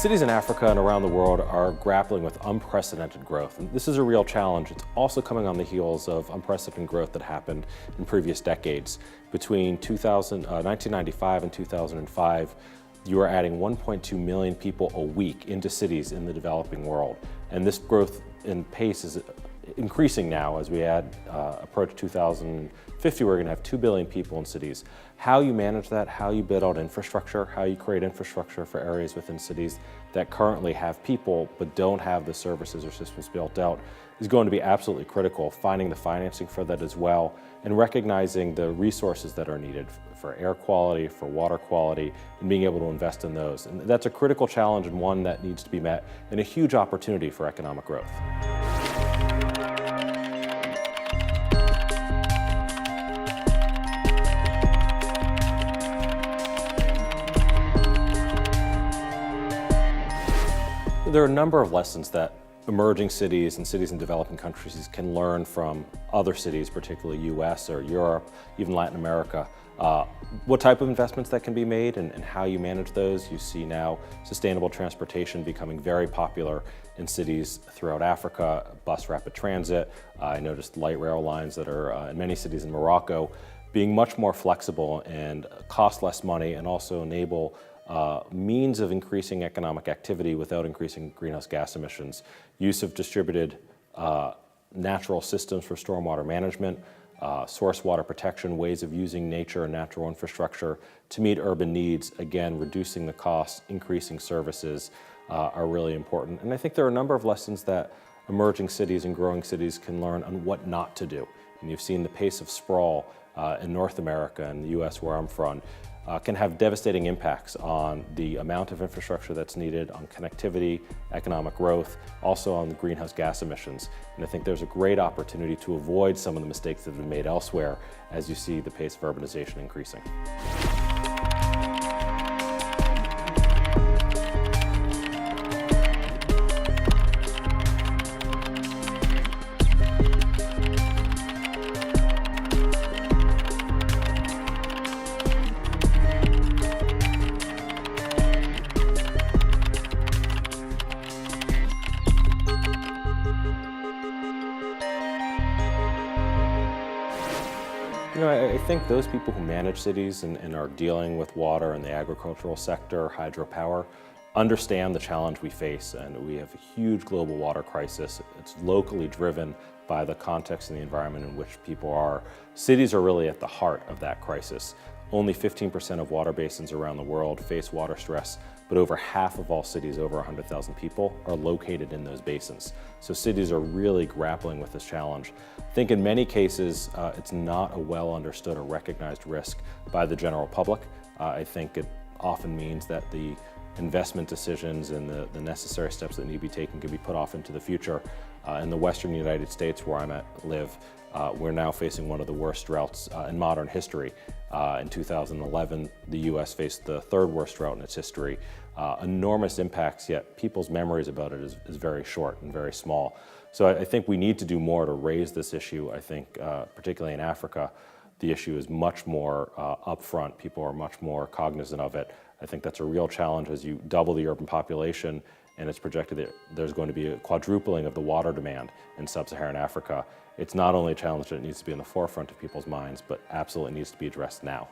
Cities in Africa and around the world are grappling with unprecedented growth, and this is a real challenge. It's also coming on the heels of unprecedented growth that happened in previous decades. Between 1995 and 2005, you are adding 1.2 million people a week into cities in the developing world. And this growth in pace is increasing now as we approach 2050. We're going to have 2 billion people in cities. How you manage that, how you build out infrastructure, how you create infrastructure for areas within cities that currently have people but don't have the services or systems built out is going to be absolutely critical. Finding the financing for that as well, and recognizing the resources that are needed for air quality, for water quality, and being able to invest in those. And that's a critical challenge and one that needs to be met, and a huge opportunity for economic growth. There are a number of lessons that emerging cities and cities in developing countries can learn from other cities, particularly US or Europe, even Latin America. What type of investments that can be made and how you manage those. You see now sustainable transportation becoming very popular in cities throughout Africa, bus rapid transit. I noticed light rail lines that are in many cities in Morocco being much more flexible and cost less money, and also enable means of increasing economic activity without increasing greenhouse gas emissions. Use of distributed natural systems for stormwater management, source water protection, ways of using nature and natural infrastructure to meet urban needs, again, reducing the costs, increasing services are really important. And I think there are a number of lessons that emerging cities and growing cities can learn on what not to do. And you've seen the pace of sprawl in North America and the US, where I'm from, can have devastating impacts on the amount of infrastructure that's needed, on connectivity, economic growth, also on the greenhouse gas emissions. And I think there's a great opportunity to avoid some of the mistakes that have been made elsewhere as you see the pace of urbanization increasing. I think those people who manage cities and are dealing with water in the agricultural sector, hydropower, understand the challenge we face, and we have a huge global water crisis. It's locally driven by the context and the environment in which people are. Cities are really at the heart of that crisis. Only 15% of water basins around the world face water stress, but over half of all cities over 100,000 people are located in those basins. So cities are really grappling with this challenge. I think in many cases, it's not a well understood or recognized risk by the general public. I think it often means that the investment decisions and the necessary steps that need to be taken can be put off into the future. In the western United States, where I live, we're now facing one of the worst droughts in modern history. In 2011, the US faced the third worst drought in its history. Enormous impacts, yet people's memories about it is very short and very small. So I think we need to do more to raise this issue. I think particularly in Africa, the issue is much more upfront. People are much more cognizant of it. I think that's a real challenge as you double the urban population, and it's projected that there's going to be a quadrupling of the water demand in sub-Saharan Africa. It's not only a challenge that needs to be in the forefront of people's minds, but absolutely needs to be addressed now.